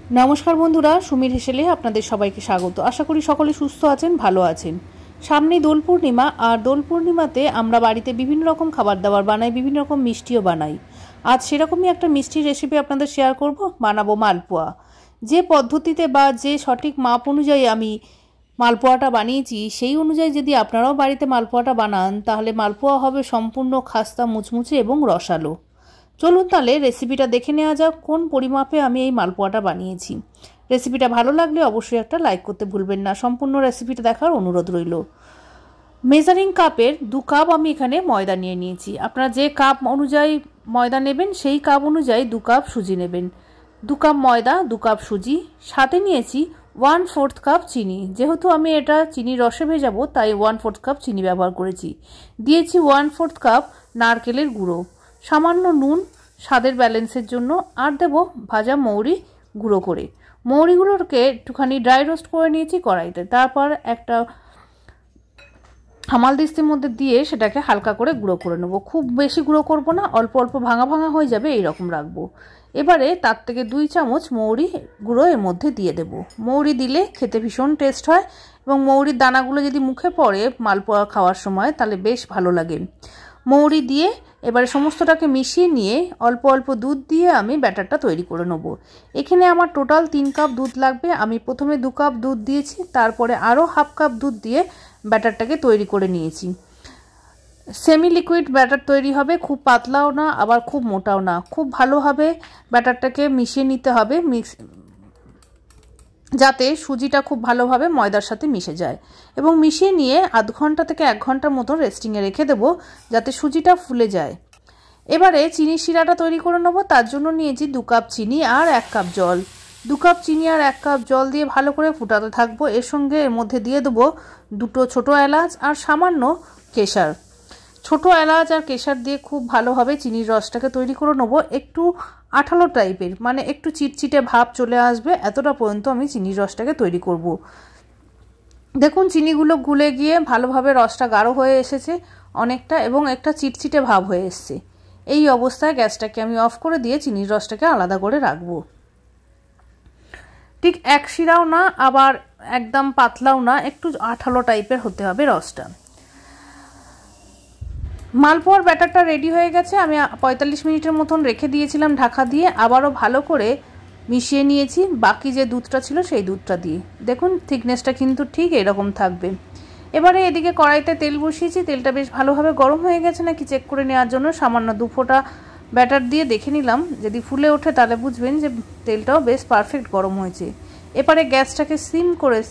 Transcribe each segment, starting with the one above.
नमस्कार बंधुरा सुमिर हेसेले आपनादेर सबाइके स्वागत। आशा करी सकले सुस्थ आछेन, भालो आछेन। सामने दोल पूर्णिमा और दोल पूर्णिमाते आमरा बाड़ीते विभिन्न रकम खाबार दाबार बानाई, विभिन्न रकम मिष्टिओ बानाई। आज सेरकमई एकटा मिष्टिर रेसिपि आपनादेर शेयार करब। बानाबो मालपोया। जे पद्धतिते बा जे सठिक माप अनुयायी आमी मालपोयाटा बानिয়েছি সেই অনুযায়ী যদি আপনারাও বাড়িতে মালপোয়াটা বানান তাহলে মালপোয়া হবে সম্পূর্ণ খাস্তা মুচমুচে এবং রসালো। চলুন তাহলে রেসিপিটা দেখে নেওয়া যাক কোন পরিমাপে আমি এই মালপোয়াটা বানিয়েছি। রেসিপিটা ভালো লাগলে অবশ্যই একটা লাইক করতে ভুলবেন না। সম্পূর্ণ রেসিপিটা দেখার অনুরোধ রইল। মেজারিং কাপের 2 কাপ আমি এখানে ময়দা নিয়ে নিয়েছি। আপনারা যে কাপ অনুযায়ী ময়দা নেবেন সেই কাপ অনুযায়ী 2 কাপ সুজি নেবেন। 2 কাপ ময়দা, 2 কাপ সুজি, সাথে নিয়েছি 1/4 কাপ চিনি। যেহেতু আমি এটা চিনি রসে ভেজাবো তাই 1/4 কাপ চিনি ব্যবহার করেছি। দিয়েছি 1/4 কাপ নারকেলের গুঁড়ো, সামান্য নুন স্বাদের ব্যালেন্সের জন্য, আর দেব ভাজা মৌরি গুঁড়ো করে। মৌরিগুলোকে একটুখানি ড্রাই রোস্ট করে নিয়েছি কড়াইতে। তারপর একটা হামাল দিস্তির মধ্যে দিয়ে সেটাকে হালকা করে গুঁড়ো করে নেব। খুব বেশি গুঁড়ো করব না, অল্প অল্প ভাঙা ভাঙা হয়ে যাবে এইরকম রাখবো। এবারে তার থেকে 2 চামচ মৌরি গুঁড়ো এর মধ্যে দিয়ে দেব। মৌরি দিলে খেতে ভীষণ টেস্ট হয় এবং মৌরির দানাগুলো যদি মুখে পড়ে মালপোয়া খাওয়ার সময় তাহলে বেশ ভালো লাগে। মৌরি দিয়ে এবারে সমস্তটাকে মিশিয়ে নিয়ে অল্প অল্প দুধ দিয়ে আমি ব্যাটারটা তৈরি করে নেব। এখানে আমার টোটাল 3 কাপ দুধ লাগবে। আমি প্রথমে 2 কাপ দুধ দিয়েছি, তারপরে আরও হাফ কাপ দুধ দিয়ে ব্যাটারটাকে তৈরি করে নিয়েছি। সেমি লিকুইড ব্যাটার তৈরি হবে, খুব পাতলাও না আবার খুব মোটাও না। খুব ভালোভাবে ব্যাটারটাকে মিশিয়ে নিতে হবে যাতে সুজিটা খুব ভালোভাবে ময়দার সাথে মিশে যায়, এবং মিশিয়ে নিয়ে আধ ঘন্টা থেকে 1 ঘন্টার মতো রেস্টিংয়ে রেখে দেব যাতে সুজিটা ফুলে যায়। এবারে চিনির শিরাটা তৈরি করে নেব। তার জন্য নিয়েছি 2 কাপ চিনি আর 1 কাপ জল। 2 কাপ চিনি আর 1 কাপ জল দিয়ে ভালো করে ফুটাতে থাকবো। এর সঙ্গে এর মধ্যে দিয়ে দেবো 2টো ছোটো এলাচ আর সামান্য কেশর। ছোটো এলাচ আর কেশর দিয়ে খুব ভালোভাবে চিনির রসটাকে তৈরি করে নেব। একটু আঠালো টাইপের, মানে একটু চিটচিটে ভাব চলে আসবে, এতটা পর্যন্ত আমি চিনির রসটাকে তৈরি করব। দেখুন চিনিগুলো গুলে গিয়ে ভালোভাবে রসটা গাঢ় হয়ে এসেছে অনেকটা, এবং একটা চিটচিটে ভাব হয়ে এসছে। এই অবস্থায় গ্যাসটাকে আমি অফ করে দিয়ে চিনির রসটাকে আলাদা করে রাখবো। ঠিক এক শিরাও না আবার একদম পাতলাও না, একটু আঠালো টাইপের হতে হবে রসটা। মালপোয়ার ব্যাটারটা রেডি হয়ে গেছে। আমি 45 মিনিটের মতন রেখে দিয়েছিলাম ঢাকা দিয়ে। আবারও ভালো করে মিশিয়ে নিয়েছি বাকি যে দুধটা ছিল সেই দুধটা দিয়ে। দেখুন থিকনেসটা কিন্তু ঠিক এরকম থাকবে। এবারে এদিকে কড়াইতে তেল বসিয়েছি। তেলটা বেশ ভালোভাবে গরম হয়ে গেছে নাকি চেক করে নেওয়ার জন্য সামান্য 2 ফোঁটা ব্যাটার দিয়ে দেখে নিলাম। যদি ফুলে ওঠে তাহলে বুঝবেন যে তেলটাও বেশ পারফেক্ট গরম হয়েছে। এবারে গ্যাসটাকে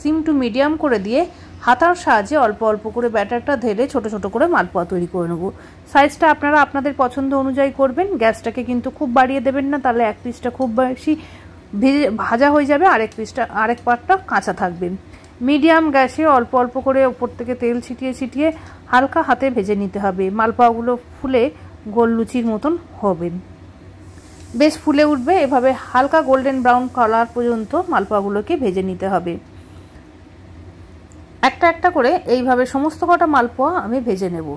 সিম টু মিডিয়াম করে দিয়ে হাতার সাহায্যে অল্প অল্প করে ব্যাটারটা ঢেলে ছোট ছোট করে মালপোয়া তৈরি করে নেব। সাইজটা আপনারা আপনাদের পছন্দ অনুযায়ী করবেন। গ্যাসটাকে কিন্তু খুব বাড়িয়ে দেবেন না, তাহলে এক পিসটা খুব বেশি ভাজা হয়ে যাবে, আরেক পাটটা কাঁচা থাকবে। মিডিয়াম গ্যাসে অল্প অল্প করে উপর থেকে তেল ছিটিয়ে ছিটিয়ে হালকা হাতে ভেজে নিতে হবে। মালপোয়াগুলো ফুলে গোল লুচির মতন হবে, বেশ ফুলে উঠবে। এভাবে হালকা গোল্ডেন ব্রাউন কালার পর্যন্ত মালপোয়াগুলোকে ভেজে নিতে হবে। একটা একটা করে এইভাবে সমস্ত কটা মালপোয়া আমি ভেজে নেব।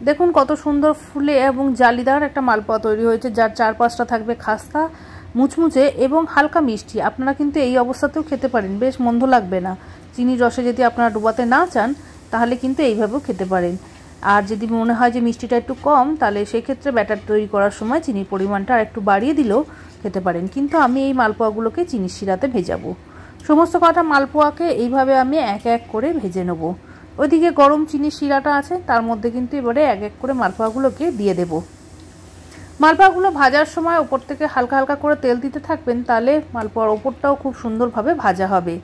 দেখুন কত সুন্দর ফুলে এবং জালিদার একটা মালপোয়া তৈরি হয়েছে, যার 4-5টা থাকবে খাস্তা মুচমুচে এবং হালকা মিষ্টি। আপনারা কিন্তু এই অবস্থাতেও খেতে পারেন, বেশ মন্দ লাগবে না। চিনির রসে যদি আপনারা ডুবাতে না চান তাহলে কিন্তু এইভাবেও খেতে পারেন। আর যদি মনে হয় যে মিষ্টিটা একটু কম তাহলে সেক্ষেত্রে ব্যাটার তৈরি করার সময় চিনির পরিমাণটা আর একটু বাড়িয়ে দিলেও খেতে পারেন। কিন্তু আমি এই মালপোয়াগুলোকে চিনির শিরাতে ভেজাবো। সমস্ত কটা মালপোয়াকে এইভাবে আমি এক এক করে ভেজে নেব। ওইদিকে গরম চিনির শিরাটা আছে, তার মধ্যে কিন্তু এবারে এক এক করে মালপোয়াগুলোকে দিয়ে দেব। মালপোয়াগুলো ভাজার সময় ওপর থেকে হালকা হালকা করে তেল দিতে থাকবেন, তাহলে মালপোয়ার ওপরটাও খুব সুন্দরভাবে ভাজা হবে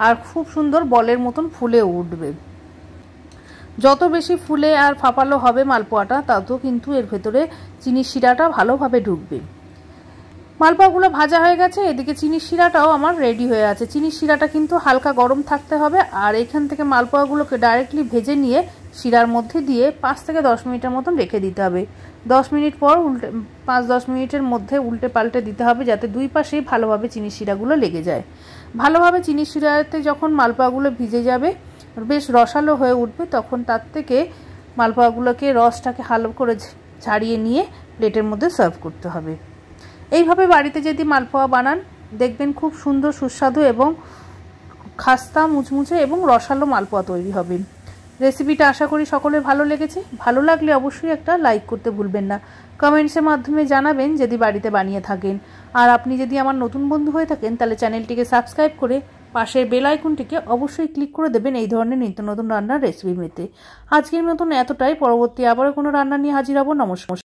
আর খুব সুন্দর বলের মতন ফুলে উঠবে। যত বেশি ফুলে আর ফাঁপালো হবে মালপোয়াটা তত কিন্তু এর ভেতরে চিনির শিরাটা ভালোভাবে ঢুকবে। মালপোয়াগুলো ভাজা হয়ে গেছে। এদিকে চিনির শিরাটাও আমার রেডি হয়ে আছে। চিনির শিরাটা কিন্তু হালকা গরম থাকতে হবে। আর এখান থেকে মালপোয়াগুলোকে ডাইরেক্টলি ভেজে নিয়ে শিরার মধ্যে দিয়ে 5 থেকে 10 মিনিটের মতন রেখে দিতে হবে। 10 মিনিট পর 5-10 মিনিটের মধ্যে উল্টে পাল্টে দিতে হবে যাতে দুই পাশেই ভালোভাবে চিনির শিরাগুলো লেগে যায়। ভালোভাবে চিনির শিরাতে যখন মালপোয়াগুলো ভিজে যাবে, বেশ রসালো হয়ে উঠবে, তখন তার থেকে মালপোয়াগুলোকে রসটাকে ভালো করে ছাড়িয়ে নিয়ে প্লেটের মধ্যে সার্ভ করতে হবে। এইভাবে বাড়িতে যদি মালপোয়া বানান দেখবেন খুব সুন্দর সুস্বাদু এবং খাস্তা মুচমুচে এবং রসালো মালপোয়া তৈরি হবে। রেসিপিটা আশা করি সকলের ভালো লেগেছে। ভালো লাগলে অবশ্যই একটা লাইক করতে ভুলবেন না। কমেন্টসের মাধ্যমে জানাবেন যদি বাড়িতে বানিয়ে থাকেন। আর আপনি যদি আমার নতুন বন্ধু হয়ে থাকেন তাহলে চ্যানেলটিকে সাবস্ক্রাইব করে পাশের বেল আইকনটিকে অবশ্যই ক্লিক করে দেবেন এই ধরনের নিত্য নতুন রান্নার রেসিপি পেতে। আজকের মতন এতটাই। পরবর্তী আবারও কোনো রান্না নিয়ে হাজির হব। নমস্কার।